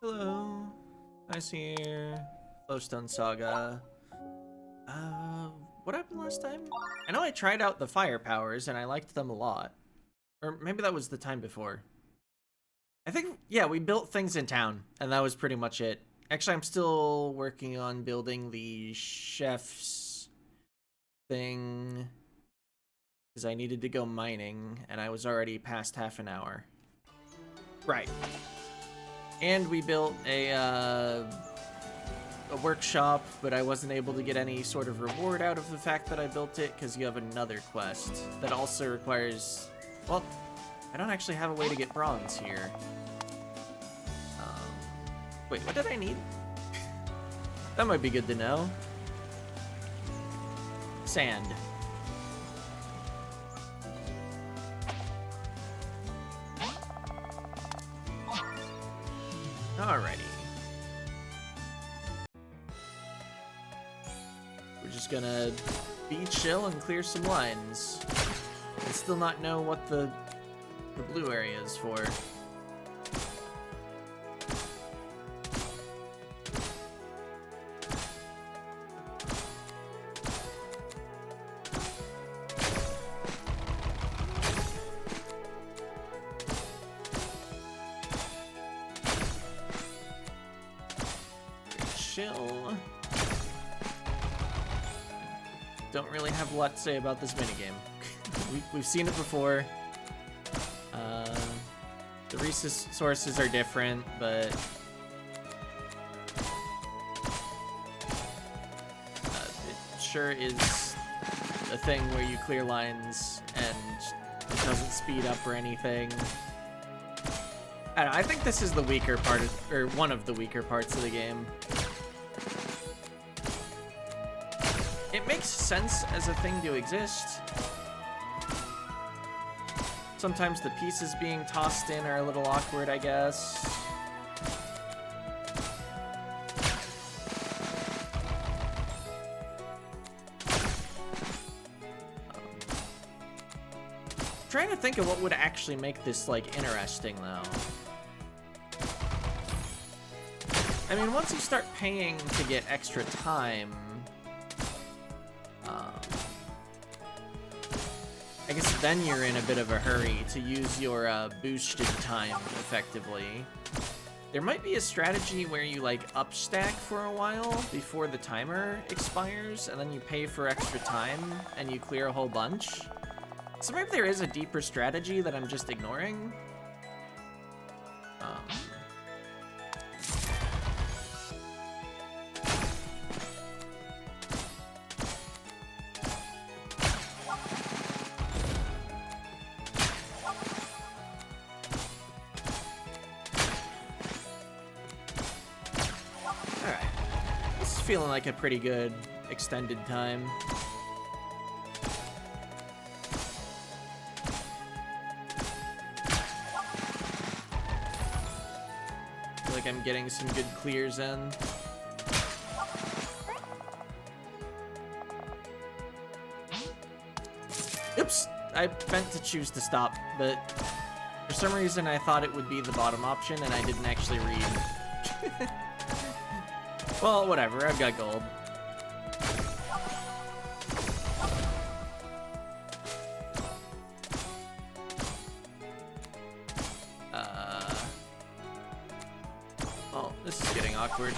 Hello. Nice here. Flowstone Saga. What happened last time? I know I tried out the fire powers and I liked them a lot. Or maybe that was the time before. I think, yeah, we built things in town and that was pretty much it. Actually, I'm still working on building the chef's thing because I needed to go mining and I was already past half an hour. Right. And we built a workshop, but I wasn't able to get any sort of reward out of the fact that I built it because you have another quest that also requires, well, I don't actually have a way to get bronze here. Wait, what did I need? That might be good to know. Sand. Alrighty. We're just gonna be chill and clear some lines. I still not know what the blue area is for. Chill. Don't really have a lot to say about this minigame. We've seen it before. The resources are different, but it sure is a thing where you clear lines and it doesn't speed up or anything. I don't know, I think this is the weaker part, or one of the weaker parts of the game. It makes sense as a thing to exist. Sometimes the pieces being tossed in are a little awkward, I guess. Trying to think of what would actually make this, like, interesting, though. I mean, once you start paying to get extra time, I guess then you're in a bit of a hurry to use your boosted time effectively. There might be a strategy where you like upstack for a while before the timer expires, and then you pay for extra time and you clear a whole bunch. So maybe there is a deeper strategy that I'm just ignoring. Feeling like a pretty good extended time. Feel like I'm getting some good clears in. Oops! I meant to choose to stop, but for some reason I thought it would be the bottom option and I didn't actually read. Well, whatever, I've got gold. Well, this is getting awkward.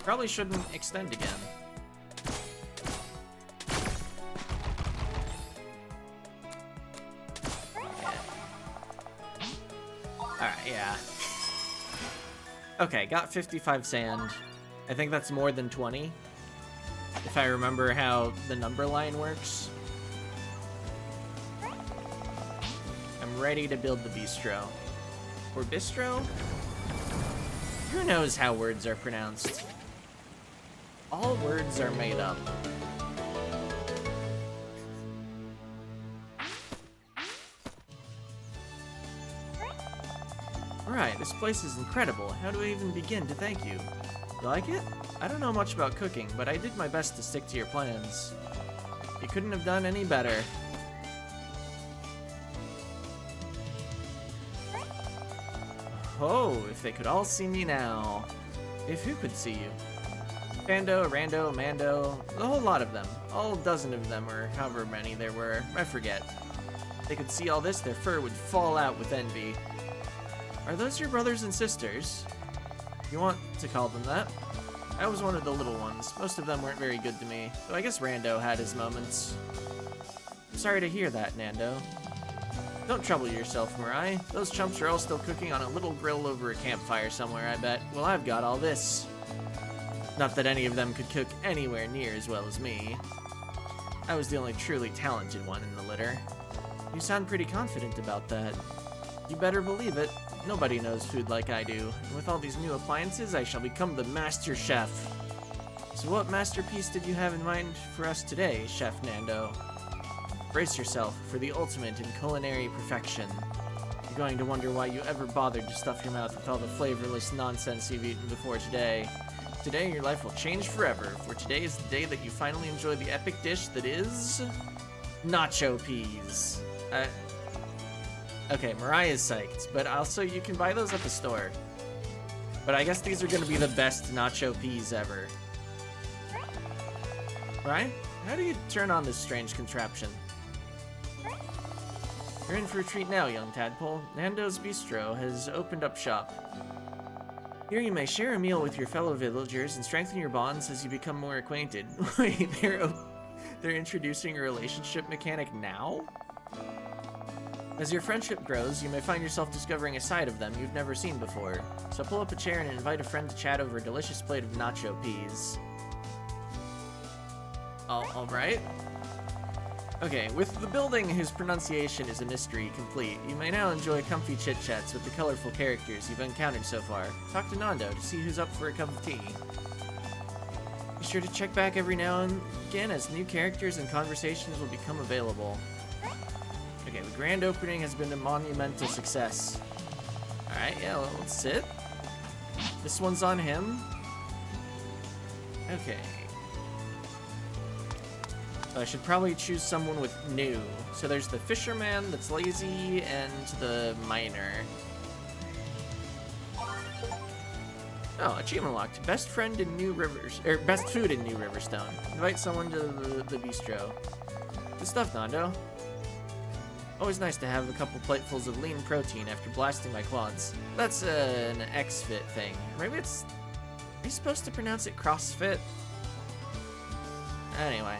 Probably shouldn't extend again. Alright, yeah. Okay, got 55 sand. I think that's more than 20, if I remember how the number line works. I'm ready to build the bistro. Or bistro? Who knows how words are pronounced? All words are made up. Alright, this place is incredible. How do I even begin to thank you? You like it? I don't know much about cooking, but I did my best to stick to your plans. You couldn't have done any better. ho, if they could all see me now. If who could see you? Fando, Rando, Mando, a whole lot of them. All dozen of them, or however many there were, I forget. If they could see all this, their fur would fall out with envy. Are those your brothers and sisters? You want to call them that? I was one of the little ones. Most of them weren't very good to me, though I guess Rando had his moments. I'm sorry to hear that, Nando. Don't trouble yourself, Mirai. Those chumps are all still cooking on a little grill over a campfire somewhere, I bet. Well, I've got all this. Not that any of them could cook anywhere near as well as me. I was the only truly talented one in the litter. You sound pretty confident about that. You better believe it. Nobody knows food like I do, and with all these new appliances, I shall become the master chef. So what masterpiece did you have in mind for us today, Chef Nando? Brace yourself for the ultimate in culinary perfection. You're going to wonder why you ever bothered to stuff your mouth with all the flavorless nonsense you've eaten before today. Today, your life will change forever, for today is the day that you finally enjoy the epic dish that is... nacho peas. Okay, Mariah's psyched, but also you can buy those at the store. But I guess these are gonna be the best nacho peas ever. Right? How do you turn on this strange contraption? You're in for a treat now, young tadpole. Nando's Bistro has opened up shop. Here you may share a meal with your fellow villagers and strengthen your bonds as you become more acquainted. Wait, they're introducing a relationship mechanic now? As your friendship grows, you may find yourself discovering a side of them you've never seen before. So pull up a chair and invite a friend to chat over a delicious plate of nacho peas. Alright. Okay, with the building whose pronunciation is a mystery complete, you may now enjoy comfy chit-chats with the colorful characters you've encountered so far. Talk to Nando to see who's up for a cup of tea. Be sure to check back every now and again as new characters and conversations will become available. Okay, the grand opening has been a monumental success. Alright, yeah, let's sit. This one's on him. Okay. I should probably choose someone with new. So there's the fisherman that's lazy and the miner. Oh, achievement unlocked. Best friend in New Rivers, or best food in New Riverstone. Invite someone to the bistro. Good stuff, Nando. Always nice to have a couple platefuls of lean protein after blasting my quads. That's an X-Fit thing. Maybe it's... Are you supposed to pronounce it CrossFit? Anyway.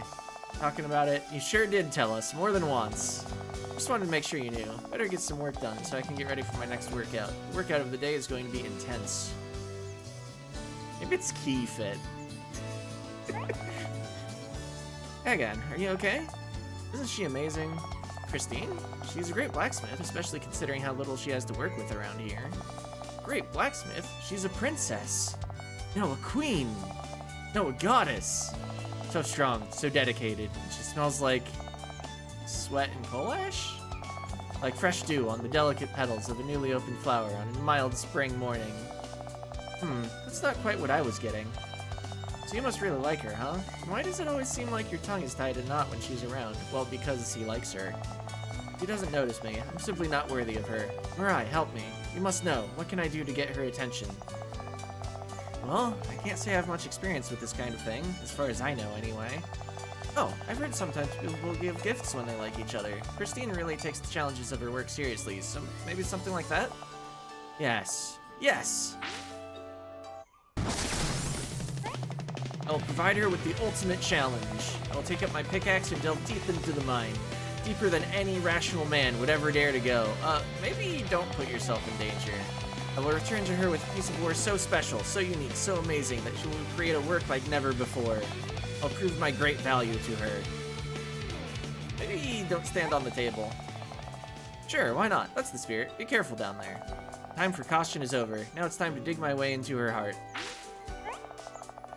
Talking about it, you sure did tell us, more than once. Just wanted to make sure you knew. Better get some work done so I can get ready for my next workout. The workout of the day is going to be intense. Maybe it's Key Fit. Hagan, are you okay? Isn't she amazing? Christine? She's a great blacksmith, especially considering how little she has to work with around here. Great blacksmith? She's a princess. No, a queen. No, a goddess. So strong, so dedicated. She smells like sweat and coal ash? Like fresh dew on the delicate petals of a newly opened flower on a mild spring morning. That's not quite what I was getting. So you must really like her, huh? Why does it always seem like your tongue is tied in a knot when she's around? Well, because he likes her. He doesn't notice me. I'm simply not worthy of her. Mirai, help me. You must know. What can I do to get her attention? Well, I can't say I have much experience with this kind of thing, as far as I know anyway. Oh, I've heard sometimes people will give gifts when they like each other. Christine really takes the challenges of her work seriously, so maybe something like that? Yes. Yes! I will provide her with the ultimate challenge. I will take up my pickaxe and delve deep into the mine. Deeper than any rational man would ever dare to go. Maybe don't put yourself in danger. I will return to her with a piece of ore so special, so unique, so amazing that she will create a work like never before. I'll prove my great value to her. Maybe don't stand on the table. Sure, why not? That's the spirit. Be careful down there. Time for caution is over. Now it's time to dig my way into her heart.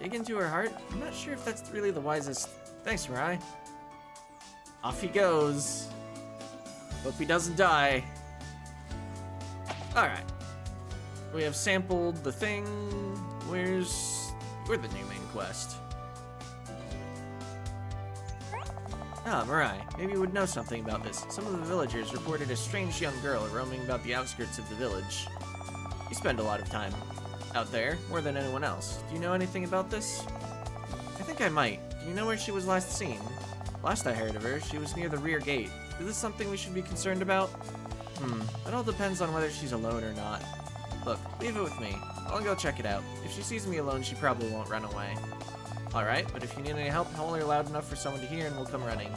Dig into her heart? I'm not sure if that's really the wisest. Thanks, Mirai. Off he goes. Hope he doesn't die. Alright. We have sampled the thing. Where's the new main quest? Ah, Mirai. Maybe you would know something about this. Some of the villagers reported a strange young girl roaming about the outskirts of the village. You spend a lot of time out there, more than anyone else. Do you know anything about this? I think I might. Do you know where she was last seen? Last I heard of her, she was near the rear gate. Is this something we should be concerned about? It all depends on whether she's alone or not. Look, leave it with me. I'll go check it out. If she sees me alone, she probably won't run away. Alright, but if you need any help, howl her loud enough for someone to hear and we'll come running.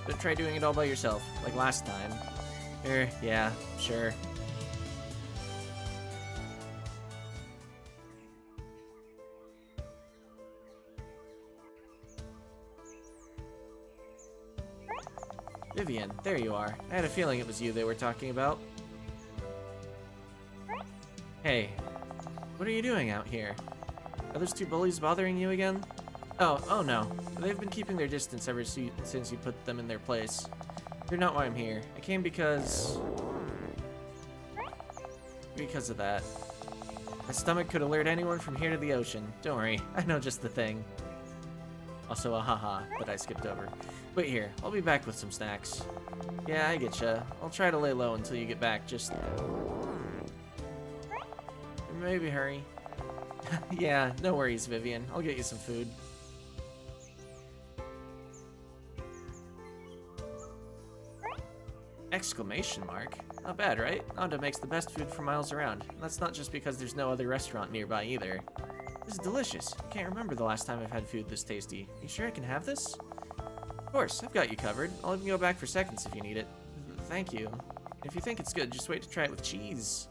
Don't try doing it all by yourself, like last time. Yeah, sure. Vivian, there you are. I had a feeling it was you they were talking about. Hey, what are you doing out here? Are those two bullies bothering you again? Oh no. They've been keeping their distance ever since you put them in their place. They're not why I'm here. I came because of that. My stomach could alert anyone from here to the ocean. Don't worry, I know just the thing. Also a haha that I skipped over. Wait here, I'll be back with some snacks. Yeah, I getcha. I'll try to lay low until you get back, just... Maybe hurry. Yeah, no worries, Vivian. I'll get you some food. Exclamation mark. Not bad, right? Nanda makes the best food for miles around. And that's not just because there's no other restaurant nearby either. This is delicious. I can't remember the last time I've had food this tasty. You sure I can have this? Of course, I've got you covered. I'll even go back for seconds if you need it. Thank you. If you think it's good, just wait to try it with cheese.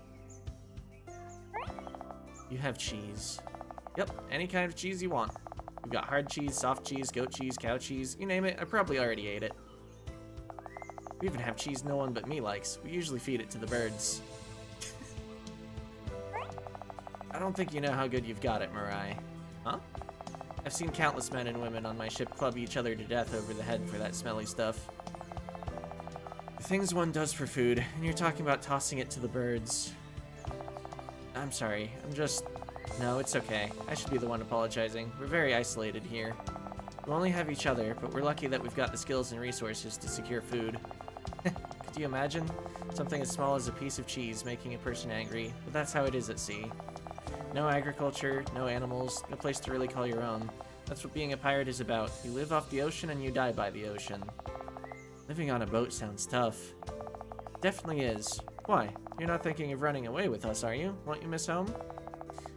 You have cheese. Yep, any kind of cheese you want. We've got hard cheese, soft cheese, goat cheese, cow cheese, you name it. I probably already ate it. We even have cheese no one but me likes. We usually feed it to the birds. I don't think you know how good you've got it, Mirai. Huh? I've seen countless men and women on my ship club each other to death over the head for that smelly stuff. The things one does for food, and you're talking about tossing it to the birds. I'm sorry, No, it's okay. I should be the one apologizing. We're very isolated here. We only have each other, but we're lucky that we've got the skills and resources to secure food. Could you imagine? Something as small as a piece of cheese making a person angry, but that's how it is at sea. No agriculture, no animals, no place to really call your own. That's what being a pirate is about. You live off the ocean and you die by the ocean. Living on a boat sounds tough. Definitely is. Why? You're not thinking of running away with us, are you? Won't you miss home?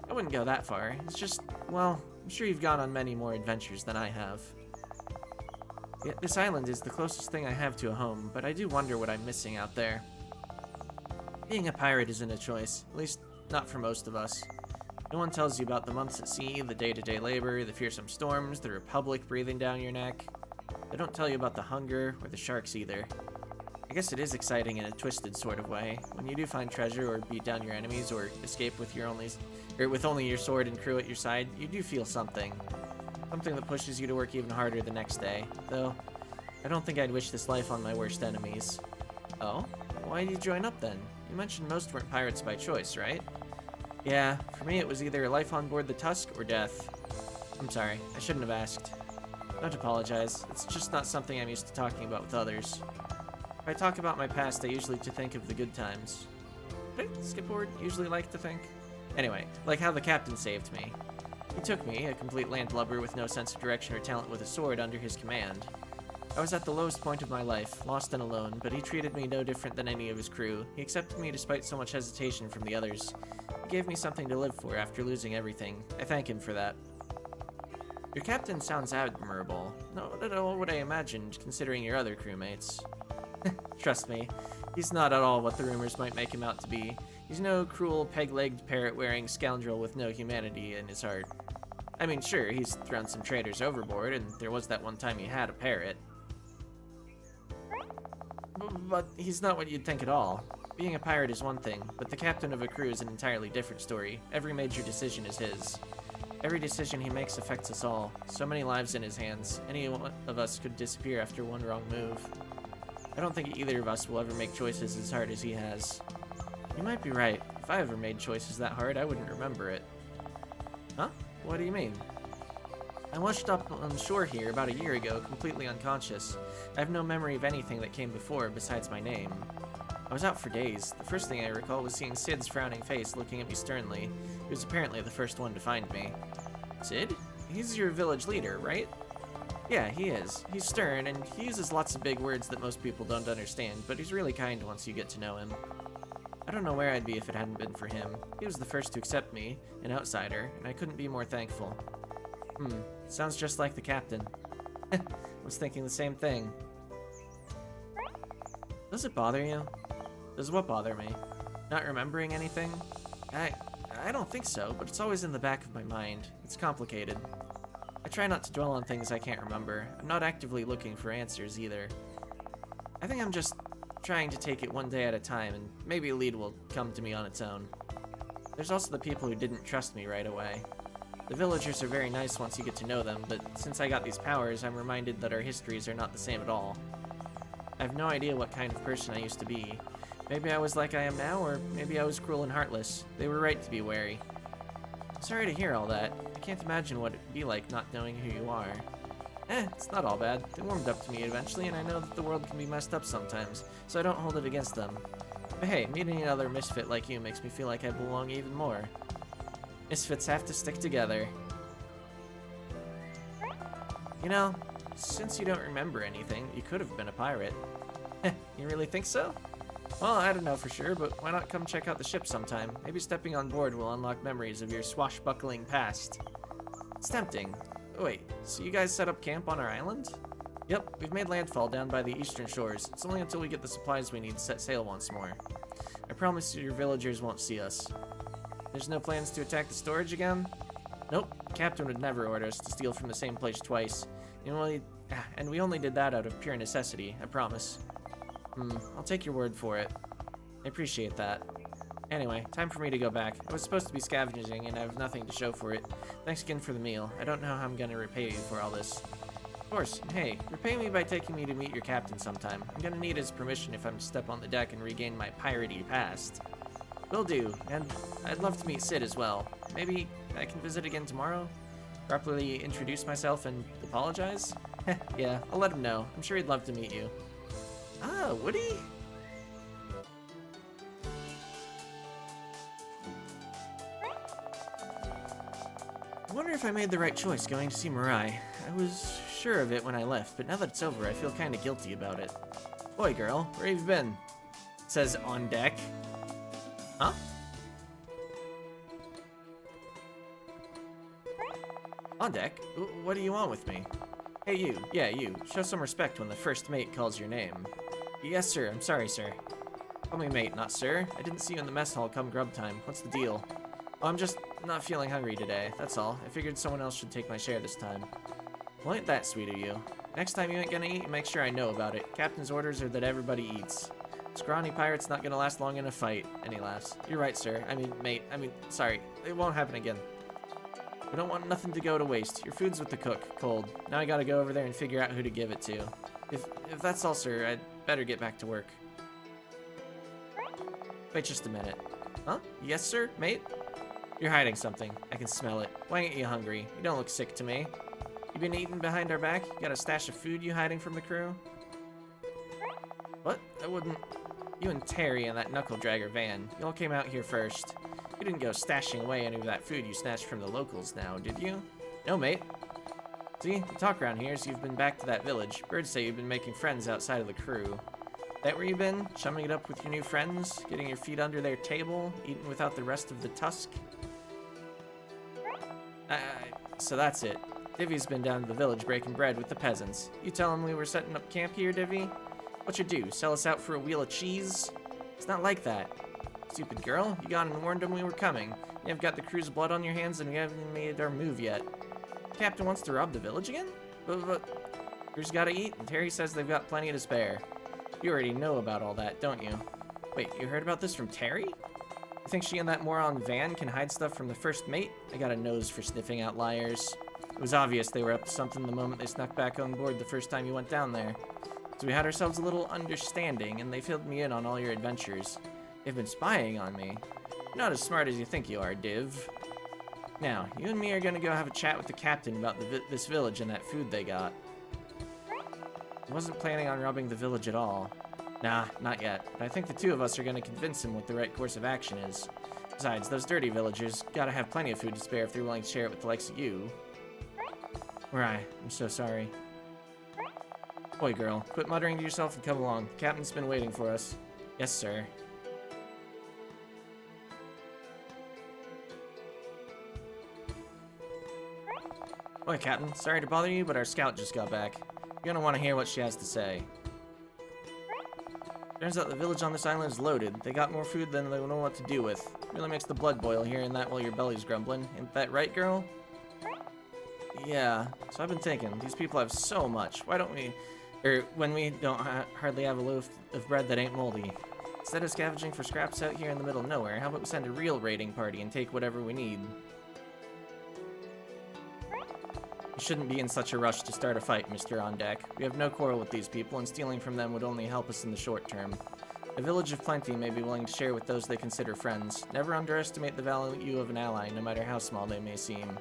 I wouldn't go that far. It's just, well, I'm sure you've gone on many more adventures than I have. Yet this island is the closest thing I have to a home, but I do wonder what I'm missing out there. Being a pirate isn't a choice, at least not for most of us. No one tells you about the months at sea, the day-to-day labor, the fearsome storms, the Republic breathing down your neck. They don't tell you about the hunger or the sharks either. I guess it is exciting in a twisted sort of way. When you do find treasure or beat down your enemies or escape with with only your sword and crew at your side, you do feel something. Something that pushes you to work even harder the next day. Though, I don't think I'd wish this life on my worst enemies. Oh? Why did you join up then? You mentioned most weren't pirates by choice, right? Yeah, for me it was either life on board the Tusk or death. I'm sorry, I shouldn't have asked. Don't apologize, it's just not something I'm used to talking about with others. If I talk about my past, I usually think of the good times. Did I skip forward? Usually like to think? Anyway, like how the captain saved me. He took me, a complete landlubber with no sense of direction or talent with a sword, under his command. I was at the lowest point of my life, lost and alone, but he treated me no different than any of his crew. He accepted me despite so much hesitation from the others. He gave me something to live for after losing everything. I thank him for that. Your captain sounds admirable. Not at all what I imagined, considering your other crewmates. Trust me, he's not at all what the rumors might make him out to be. He's no cruel, peg-legged, parrot-wearing scoundrel with no humanity in his heart. I mean, sure, he's thrown some traitors overboard, and there was that one time he had a parrot. But he's not what you'd think at all. Being a pirate is one thing, but the captain of a crew is an entirely different story. Every major decision is his. Every decision he makes affects us all. So many lives in his hands. Any one of us could disappear after one wrong move. I don't think either of us will ever make choices as hard as he has. You might be right. If I ever made choices that hard, I wouldn't remember it. Huh? What do you mean? I washed up on shore here about a year ago, completely unconscious. I have no memory of anything that came before besides my name. I was out for days. The first thing I recall was seeing Sid's frowning face looking at me sternly. He was apparently the first one to find me. Sid? He's your village leader, right? Yeah, he is. He's stern, and he uses lots of big words that most people don't understand, but he's really kind once you get to know him. I don't know where I'd be if it hadn't been for him. He was the first to accept me, an outsider, and I couldn't be more thankful. Sounds just like the captain. I was thinking the same thing. Does it bother you? Does what bother me? Not remembering anything? I don't think so, but it's always in the back of my mind. It's complicated. I try not to dwell on things I can't remember. I'm not actively looking for answers either. I think I'm just trying to take it one day at a time, and maybe a lead will come to me on its own. There's also the people who didn't trust me right away. The villagers are very nice once you get to know them, but since I got these powers, I'm reminded that our histories are not the same at all. I have no idea what kind of person I used to be. Maybe I was like I am now, or maybe I was cruel and heartless. They were right to be wary. Sorry to hear all that. I can't imagine what it'd be like not knowing who you are. It's not all bad. They warmed up to me eventually, and I know that the world can be messed up sometimes, so I don't hold it against them. But hey, meeting another misfit like you makes me feel like I belong even more. Misfits have to stick together. You know, since you don't remember anything, you could have been a pirate. You really think so? Well, I don't know for sure, but why not come check out the ship sometime? Maybe stepping on board will unlock memories of your swashbuckling past. It's tempting. Oh, wait, so you guys set up camp on our island? Yep, we've made landfall down by the eastern shores. It's only until we get the supplies we need to set sail once more. I promise you your villagers won't see us. There's no plans to attack the storage again? Nope, the captain would never order us to steal from the same place twice. And we only did that out of pure necessity, I promise. I'll take your word for it. I appreciate that. Anyway, time for me to go back. I was supposed to be scavenging and I have nothing to show for it. Thanks again for the meal. I don't know how I'm gonna repay you for all this. Of course, and hey, repay me by taking me to meet your captain sometime. I'm gonna need his permission if I'm to step on the deck and regain my piratey past. Will do, and I'd love to meet Sid as well. Maybe I can visit again tomorrow? Properly introduce myself and apologize? Yeah, I'll let him know. I'm sure he'd love to meet you. Ah, would he? I wonder if I made the right choice going to see Mirai. I was sure of it when I left, but now that it's over, I feel kinda guilty about it. Boy, girl, where have you been? It says on deck. Huh? On deck? What do you want with me? Hey you, yeah you, show some respect when the first mate calls your name. Yes sir, I'm sorry sir. Call me mate, not sir. I didn't see you in the mess hall come grub time. What's the deal? Oh, I'm just not feeling hungry today, that's all. I figured someone else should take my share this time. Well, ain't that sweet of you. Next time you ain't gonna eat, make sure I know about it. Captain's orders are that everybody eats. Scrawny pirate's not gonna last long in a fight. And he laughs. You're right, sir. Sorry. It won't happen again. I don't want nothing to go to waste. Your food's with the cook, cold. Now I gotta go over there and figure out who to give it to. If that's all, sir, I'd better get back to work. Wait just a minute. Huh? Yes, sir, mate? You're hiding something. I can smell it. Why ain't you hungry? You don't look sick to me. You been eating behind our back? You got a stash of food you hiding from the crew? What? I wouldn't... You and Terry and that knuckle-dragger Van, you all came out here first. You didn't go stashing away any of that food you snatched from the locals now, did you? No, mate. See, the talk around here is you've been back to that village. Birds say you've been making friends outside of the crew. That where you been? Chumming it up with your new friends? Getting your feet under their table? Eating without the rest of the tusk? So that's it. Divvy's been down to the village breaking bread with the peasants. You tell him we were setting up camp here, Divvy? What you do, sell us out for a wheel of cheese? It's not like that. Stupid girl, you gone and warned him we were coming. You have got the crew's blood on your hands and we haven't made our move yet. The captain wants to rob the village again? But crew's gotta eat, and Terry says they've got plenty to spare. You already know about all that, don't you? Wait, you heard about this from Terry? You think she and that moron Van can hide stuff from the first mate? I got a nose for sniffing out liars. It was obvious they were up to something the moment they snuck back on board the first time you went down there. So we had ourselves a little understanding, and they filled me in on all your adventures. They've been spying on me. You're not as smart as you think you are, Div. Now, you and me are gonna go have a chat with the captain about this village and that food they got. I wasn't planning on robbing the village at all. Nah, not yet. But I think the two of us are gonna convince him what the right course of action is. Besides, those dirty villagers gotta have plenty of food to spare if they're willing to share it with the likes of you. Mirai, I'm so sorry. Boy, girl, quit muttering to yourself and come along. The captain's been waiting for us. Yes, sir. Boy, Captain, sorry to bother you, but our scout just got back. You're gonna want to hear what she has to say. Turns out the village on this island is loaded. They got more food than they know what to do with. Really makes the blood boil hearing that while your belly's grumbling. Ain't that right, girl? Yeah, so I've been thinking, these people have so much. Why don't we, when we don't hardly have a loaf of bread that ain't moldy. Instead of scavenging for scraps out here in the middle of nowhere, how about we send a real raiding party and take whatever we need? You shouldn't be in such a rush to start a fight, Mr. On Deck. We have no quarrel with these people, and stealing from them would only help us in the short term. A village of plenty may be willing to share with those they consider friends. Never underestimate the value of an ally, no matter how small they may seem.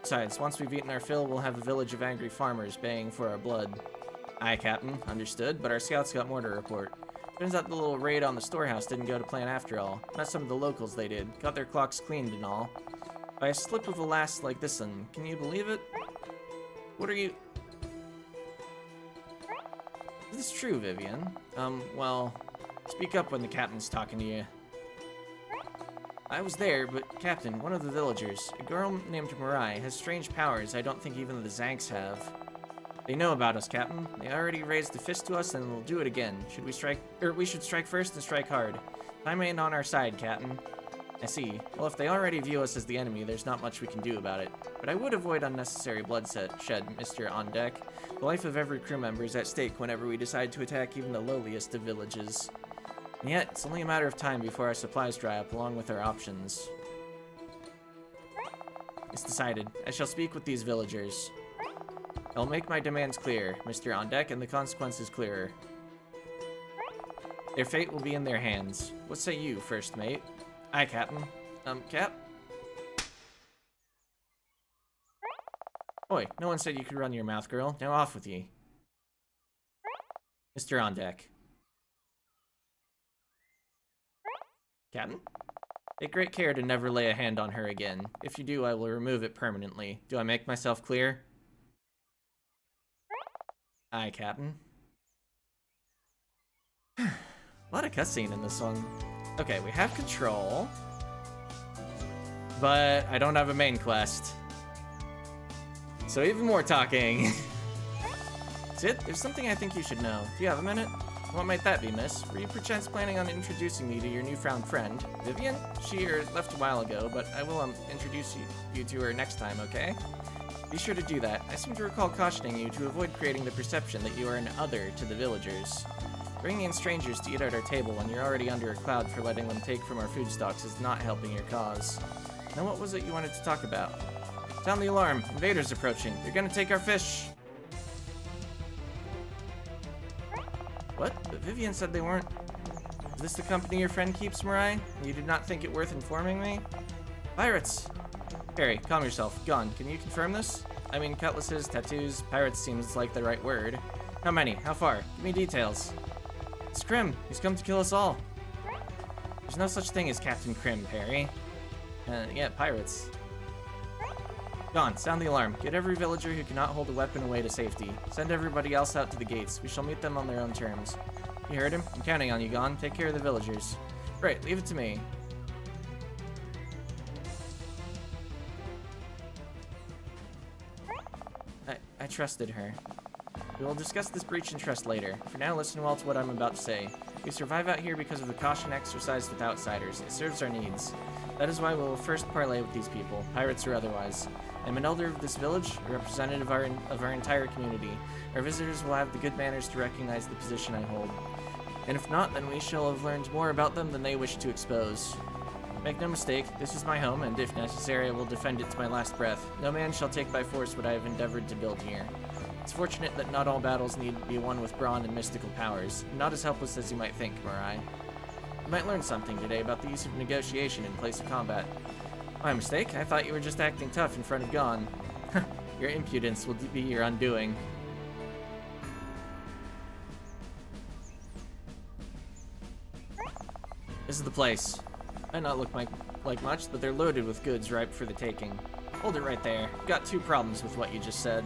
Besides, once we've eaten our fill, we'll have a village of angry farmers baying for our blood. Aye, Captain. Understood, but our scouts got more to report. Turns out the little raid on the storehouse didn't go to plan after all. Not some of the locals they did. Got their clocks cleaned and all. By a slip of a lass like this one, can you believe it? What are you... Is this true, Vivian? Well, speak up when the captain's talking to you. I was there, but Captain, one of the villagers, a girl named Mirai, has strange powers I don't think even the Zanks have. They know about us, Captain. They already raised a fist to us, and they'll do it again. We should strike first and strike hard. Time ain't on our side, Captain. I see. Well, if they already view us as the enemy, there's not much we can do about it. But I would avoid unnecessary bloodshed, Mr. On Deck. The life of every crew member is at stake whenever we decide to attack even the lowliest of villages. And yet, it's only a matter of time before our supplies dry up along with our options. It's decided. I shall speak with these villagers. I'll make my demands clear, Mr. On Deck, and the consequences clearer. Their fate will be in their hands. What say you, first mate? Aye, Captain. Cap? Oi, no one said you could run your mouth, girl. Now off with ye. Mr. On Deck. Captain? Take great care to never lay a hand on her again. If you do, I will remove it permanently. Do I make myself clear? Aye, Captain. A lot of cutscene in this one. Okay, we have control. But I don't have a main quest. So even more talking. Sid, there's something I think you should know. Do you have a minute? What might that be, miss? Were you perchance planning on introducing me to your newfound friend, Vivian? She left a while ago, but I will introduce you to her next time, okay? Be sure to do that. I seem to recall cautioning you to avoid creating the perception that you are an other to the villagers. Bringing in strangers to eat at our table when you're already under a cloud for letting them take from our food stocks is not helping your cause. Now what was it you wanted to talk about? Sound the alarm. Invaders approaching. They're gonna take our fish. What? But Vivian said they weren't. Is this the company your friend keeps, Mirai? You did not think it worth informing me? Pirates! Harry, calm yourself. Gone. Can you confirm this? I mean, cutlasses, tattoos, pirates seems like the right word. How many? How far? Give me details. It's Krim. He's come to kill us all. There's no such thing as Captain Krim, Harry. Yeah, pirates. Gone. Sound the alarm. Get every villager who cannot hold a weapon away to safety. Send everybody else out to the gates. We shall meet them on their own terms. You heard him? I'm counting on you, Gon. Take care of the villagers. Right, leave it to me. I trusted her. We will discuss this breach in trust later. For now, listen well to what I'm about to say. We survive out here because of the caution exercised with outsiders. It serves our needs. That is why we will first parley with these people, pirates or otherwise. I'm an elder of this village, a representative of our entire community. Our visitors will have the good manners to recognize the position I hold. And if not, then we shall have learned more about them than they wish to expose. Make no mistake, this is my home, and if necessary, I will defend it to my last breath. No man shall take by force what I have endeavored to build here. It's fortunate that not all battles need to be won with brawn and mystical powers. I'm not as helpless as you might think, Mirai. You might learn something today about the use of negotiation in place of combat. My mistake? I thought you were just acting tough in front of Gon. Your impudence will be your undoing. This is the place. Might not look like much, but they're loaded with goods ripe for the taking. Hold it right there. I've got two problems with what you just said.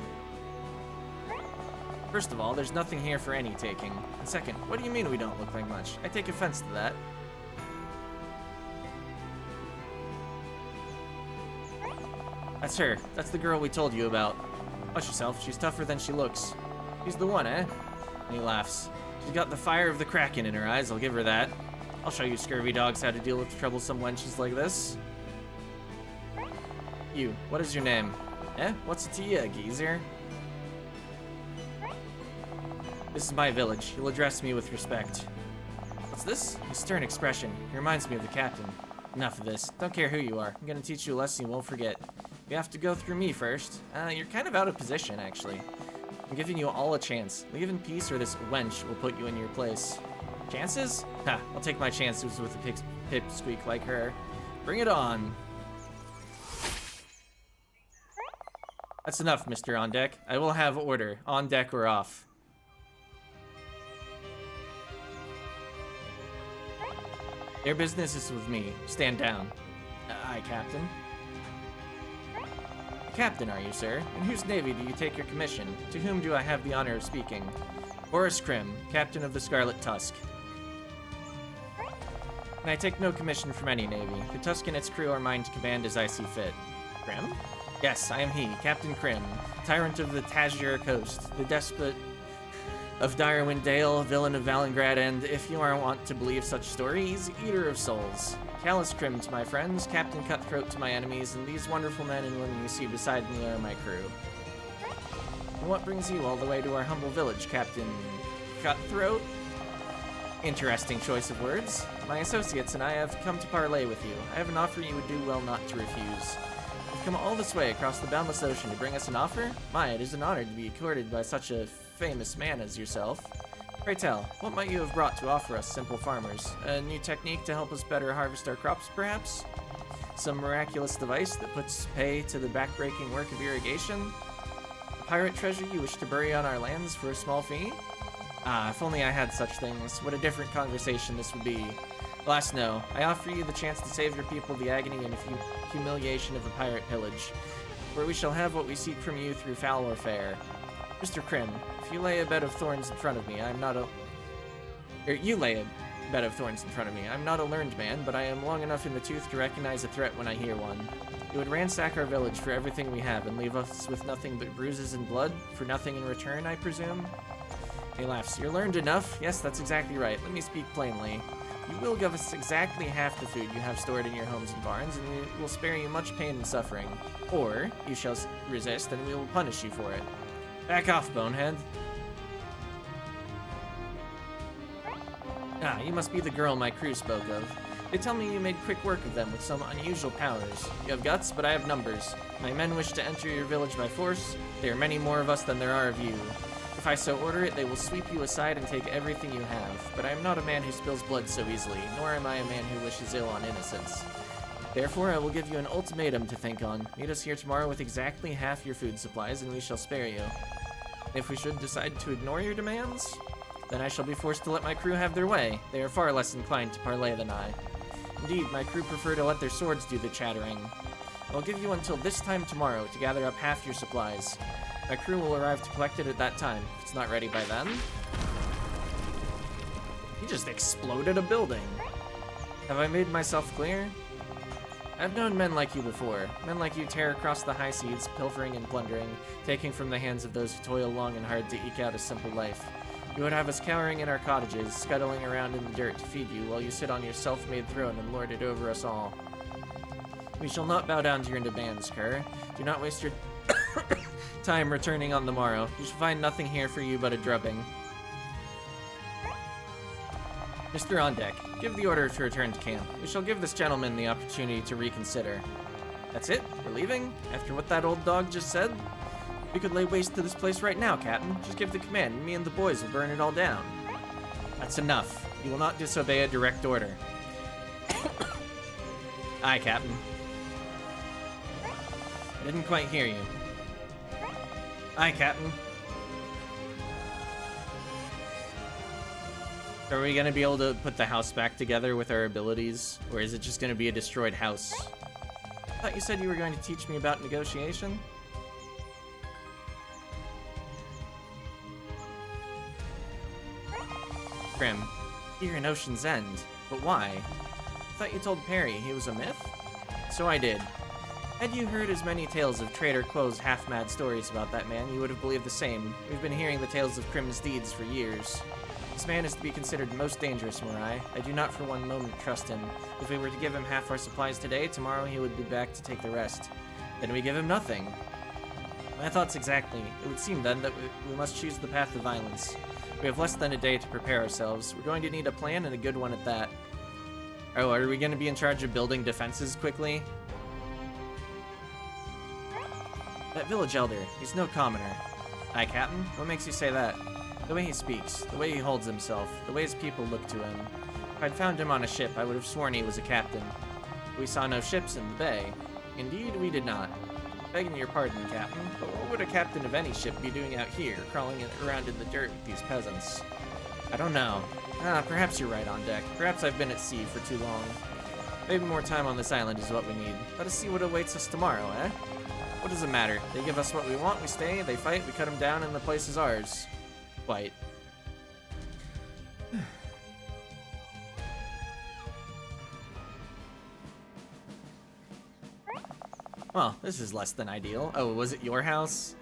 First of all, there's nothing here for any taking. And second, what do you mean we don't look like much? I take offense to that. That's her. That's the girl we told you about. Watch yourself. She's tougher than she looks. She's the one, eh? And he laughs. She's got the fire of the Kraken in her eyes, I'll give her that. I'll show you scurvy dogs how to deal with troublesome wenches like this. You, what is your name? Eh? What's it to you, geezer? This is my village. You'll address me with respect. What's this? A stern expression. He reminds me of the captain. Enough of this. Don't care who you are. I'm gonna teach you a lesson you won't forget. You have to go through me first. You're kind of out of position, actually. I'm giving you all a chance. Leave in peace or this wench will put you in your place. Chances? Ha, I'll take my chances with a pipsqueak like her. Bring it on. That's enough, Mr. On Deck. I will have order. On deck or off. Their business is with me. Stand down. Aye, Captain. Captain, are you, sir? In whose navy do you take your commission? To whom do I have the honor of speaking? Boris Krim, Captain of the Scarlet Tusk. And I take no commission from any navy. The Tusk and its crew are mine to command as I see fit. Krim? Yes, I am he, Captain Krim, tyrant of the Tazir coast, the despot of Direwin Dale, villain of Valengrad, and, if you are wont to believe such stories, eater of souls. Callous Krim to my friends, Captain Cutthroat to my enemies, and these wonderful men and women you see beside me are my crew. And what brings you all the way to our humble village, Captain Cutthroat? Interesting choice of words. My associates and I have come to parley with you. I have an offer you would do well not to refuse. You've come all this way across the boundless ocean to bring us an offer? My, it is an honor to be courted by such a famous man as yourself. Pray tell, what might you have brought to offer us simple farmers? A new technique to help us better harvest our crops, perhaps? Some miraculous device that puts pay to the backbreaking work of irrigation? A pirate treasure you wish to bury on our lands for a small fee? Ah, if only I had such things, what a different conversation this would be. Alas, no. I offer you the chance to save your people the agony and humiliation of a pirate pillage, where we shall have what we seek from you through foul or fair. Mr. Krim, if you lay a bed of thorns in front of me, you lay a bed of thorns in front of me. I'm not a learned man, but I am long enough in the tooth to recognize a threat when I hear one. You would ransack our village for everything we have and leave us with nothing but bruises and blood, for nothing in return, I presume? He laughs. You're learned enough? Yes, that's exactly right. Let me speak plainly. You will give us exactly half the food you have stored in your homes and barns, and we will spare you much pain and suffering. Or, you shall resist, and we will punish you for it. Back off, bonehead. Ah, you must be the girl my crew spoke of. They tell me you made quick work of them with some unusual powers. You have guts, but I have numbers. My men wish to enter your village by force. There are many more of us than there are of you. If I so order it, they will sweep you aside and take everything you have. But I am not a man who spills blood so easily, nor am I a man who wishes ill on innocents. Therefore, I will give you an ultimatum to think on. Meet us here tomorrow with exactly half your food supplies, and we shall spare you. If we should decide to ignore your demands, then I shall be forced to let my crew have their way. They are far less inclined to parley than I. Indeed, my crew prefer to let their swords do the chattering. I will give you until this time tomorrow to gather up half your supplies. My crew will arrive to collect it at that time, if it's not ready by then. He just exploded a building. Have I made myself clear? I've known men like you before. Men like you tear across the high seas, pilfering and plundering, taking from the hands of those who toil long and hard to eke out a simple life. You would have us cowering in our cottages, scuttling around in the dirt to feed you, while you sit on your self-made throne and lord it over us all. We shall not bow down to your demands, Kerr. Do not waste your time returning on the morrow. You shall find nothing here for you but a drubbing. Mr. On Deck, give the order to return to camp. We shall give this gentleman the opportunity to reconsider. That's it? We're leaving? After what that old dog just said? We could lay waste to this place right now, Captain. Just give the command, and me and the boys will burn it all down. That's enough. You will not disobey a direct order. Aye, Captain. I didn't quite hear you. Aye, Captain. Are we gonna be able to put the house back together with our abilities? Or is it just gonna be a destroyed house? I thought you said you were going to teach me about negotiation? Grim, here in Ocean's End. But why? I thought you told Perry he was a myth? So I did. Had you heard as many tales of Trader Quo's half-mad stories about that man, you would have believed the same. We've been hearing the tales of Grim's deeds for years. This man is to be considered most dangerous, Mirai. I do not for one moment trust him. If we were to give him half our supplies today, tomorrow he would be back to take the rest. Then we give him nothing. My thoughts exactly. It would seem then that we must choose the path of violence. We have less than a day to prepare ourselves. We're going to need a plan and a good one at that. Oh, are we going to be in charge of building defenses quickly? That village elder, he's no commoner. Aye, Captain? What makes you say that? The way he speaks, the way he holds himself, the way his people look to him. If I'd found him on a ship, I would have sworn he was a captain. We saw no ships in the bay. Indeed, we did not. Begging your pardon, Captain, but what would a captain of any ship be doing out here, crawling around in the dirt with these peasants? I don't know. Perhaps you're right on deck. Perhaps I've been at sea for too long. Maybe more time on this island is what we need. Let us see what awaits us tomorrow, eh? What does it matter? They give us what we want, we stay, they fight, we cut them down, and the place is ours. Quite. Well, this is less than ideal. Oh, was it your house?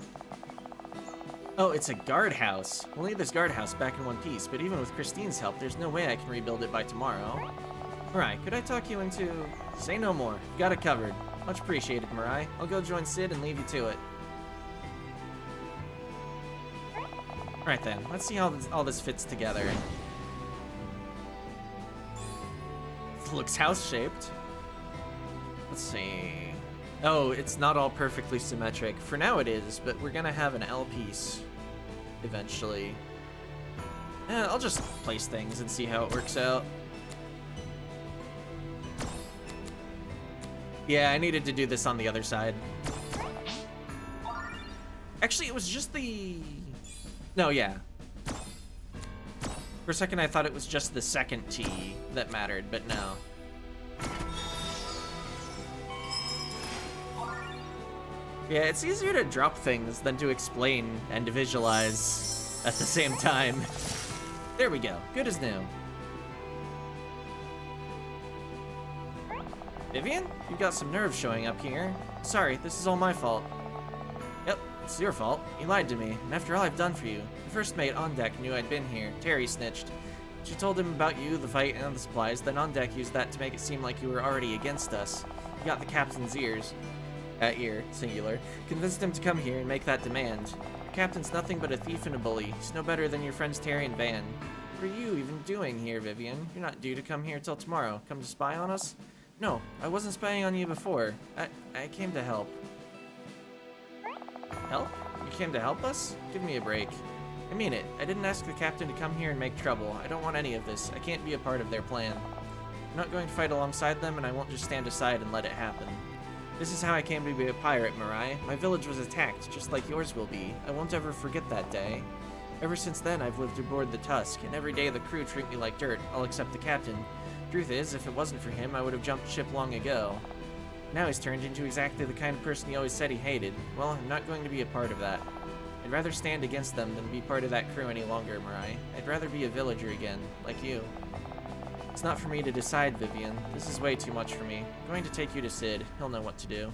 Oh, it's a guardhouse. We'll need this guardhouse back in one piece, but even with Christine's help, there's no way I can rebuild it by tomorrow. Mirai, could I talk you into... Say no more. Got it covered. Much appreciated, Mirai. I'll go join Sid and leave you to it. Alright then, let's see how all this fits together. It looks house-shaped. Let's see... Oh, it's not all perfectly symmetric. For now it is, but we're gonna have an L piece eventually. I'll just place things and see how it works out. Yeah, I needed to do this on the other side. Actually, it was just the... No, yeah. For a second, I thought it was just the second T that mattered, but no. Yeah, it's easier to drop things than to explain and to visualize at the same time. There we go. Good as new. Vivian? You've got some nerve showing up here. Sorry, this is all my fault. Yep, it's your fault. You lied to me, and after all I've done for you, the first mate on deck knew I'd been here. Terry snitched. She told him about you, the fight, and the supplies, then on deck used that to make it seem like you were already against us. You got the captain's ears. Ear, singular, convinced him to come here and make that demand. The captain's nothing but a thief and a bully. He's no better than your friends Terry and Van. What are you even doing here, Vivian? You're not due to come here till tomorrow. Come to spy on us? No, I wasn't spying on you before. I came to help. Help? You came to help us? Give me a break. I mean it. I didn't ask the captain to come here and make trouble. I don't want any of this. I can't be a part of their plan. I'm not going to fight alongside them, and I won't just stand aside and let it happen. This is how I came to be a pirate, Mirai. My village was attacked, just like yours will be. I won't ever forget that day. Ever since then, I've lived aboard the Tusk, and every day the crew treat me like dirt, all except the captain. Truth is, if it wasn't for him, I would have jumped ship long ago. Now he's turned into exactly the kind of person he always said he hated. Well, I'm not going to be a part of that. I'd rather stand against them than be part of that crew any longer, Mirai. I'd rather be a villager again, like you. It's not for me to decide, Vivian. This is way too much for me. I'm going to take you to Sid. He'll know what to do.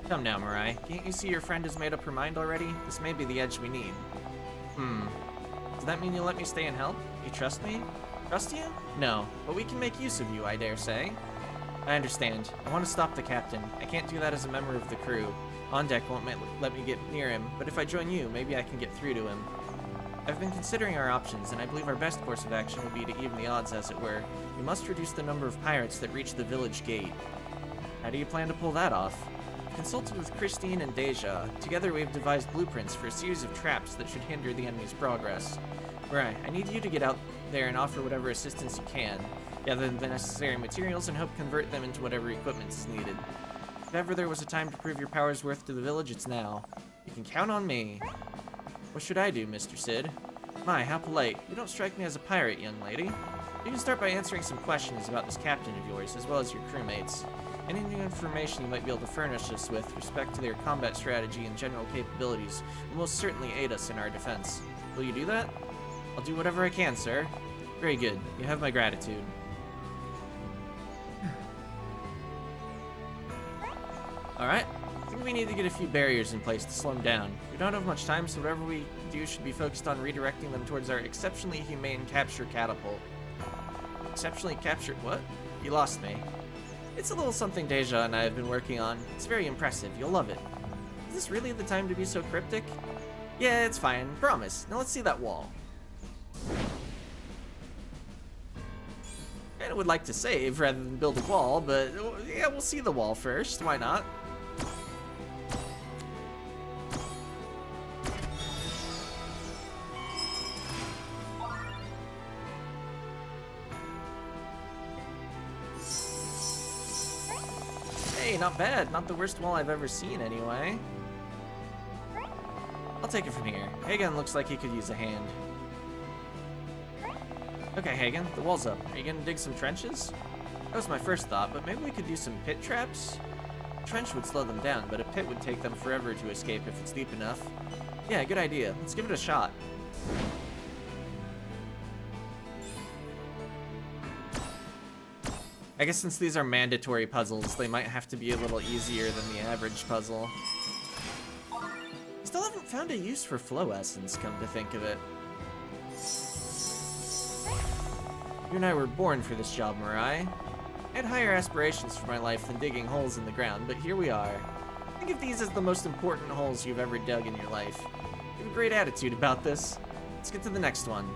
Come now, Mirai. Can't you see your friend has made up her mind already? This may be the edge we need. Does that mean you'll let me stay and help? You trust me? Trust you? No, but we can make use of you, I dare say. I understand. I want to stop the captain. I can't do that as a member of the crew. On deck won't let me get near him, but if I join you, maybe I can get through to him. I've been considering our options, and I believe our best course of action will be to even the odds, as it were. We must reduce the number of pirates that reach the village gate. How do you plan to pull that off? I've consulted with Christine and Deja. Together we have devised blueprints for a series of traps that should hinder the enemy's progress. Right, I need you to get out there and offer whatever assistance you can. Gather the necessary materials and help convert them into whatever equipment is needed. If ever there was a time to prove your power's worth to the village, it's now. You can count on me. What should I do, Mr. Sid? My, how polite. You don't strike me as a pirate, young lady. You can start by answering some questions about this captain of yours, as well as your crewmates. Any new information you might be able to furnish us with respect to their combat strategy and general capabilities will most certainly aid us in our defense. Will you do that? I'll do whatever I can, sir. Very good. You have my gratitude. Alright. I think we need to get a few barriers in place to slow them down. We don't have much time, so whatever we do should be focused on redirecting them towards our exceptionally humane capture catapult. Exceptionally captured? What? You lost me. It's a little something Deja and I have been working on. It's very impressive. You'll love it. Is this really the time to be so cryptic? Yeah, it's fine. Promise. Now let's see that wall. I would like to save rather than build a wall, but yeah, we'll see the wall first. Why not? Hey, not bad. Not the worst wall I've ever seen, anyway. I'll take it from here. Hagen looks like he could use a hand. Okay, Hagen, the wall's up. Are you gonna dig some trenches? That was my first thought, but maybe we could do some pit traps? A trench would slow them down, but a pit would take them forever to escape if it's deep enough. Yeah, good idea. Let's give it a shot. I guess since these are mandatory puzzles, they might have to be a little easier than the average puzzle. Still haven't found a use for flow essence, come to think of it. You and I were born for this job, Mirai. I had higher aspirations for my life than digging holes in the ground, but here we are. Think of these as the most important holes you've ever dug in your life. You have a great attitude about this. Let's get to the next one.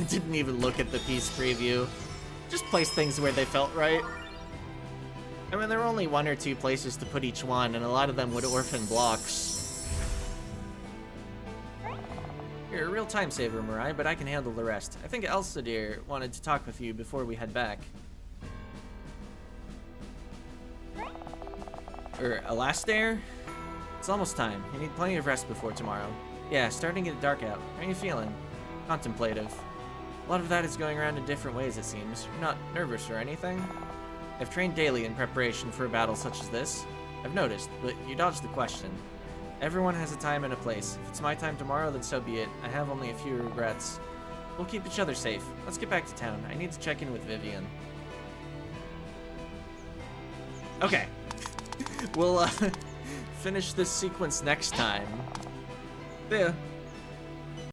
Didn't even look at the piece preview. Just placed things where they felt right. I mean, there were only 1 or 2 places to put each one, and a lot of them would orphan blocks. You're a real time saver, Mirai, but I can handle the rest. I think Elsa, dear, wanted to talk with you before we head back. Alastair? It's almost time. You need plenty of rest before tomorrow. Yeah, starting to get dark out. How are you feeling? Contemplative. A lot of that is going around in different ways, it seems. You're not nervous or anything? I've trained daily in preparation for a battle such as this. I've noticed, but you dodged the question. Everyone has a time and a place. If it's my time tomorrow, then so be it. I have only a few regrets. We'll keep each other safe. Let's get back to town. I need to check in with Vivian. Okay. We'll finish this sequence next time. Yeah.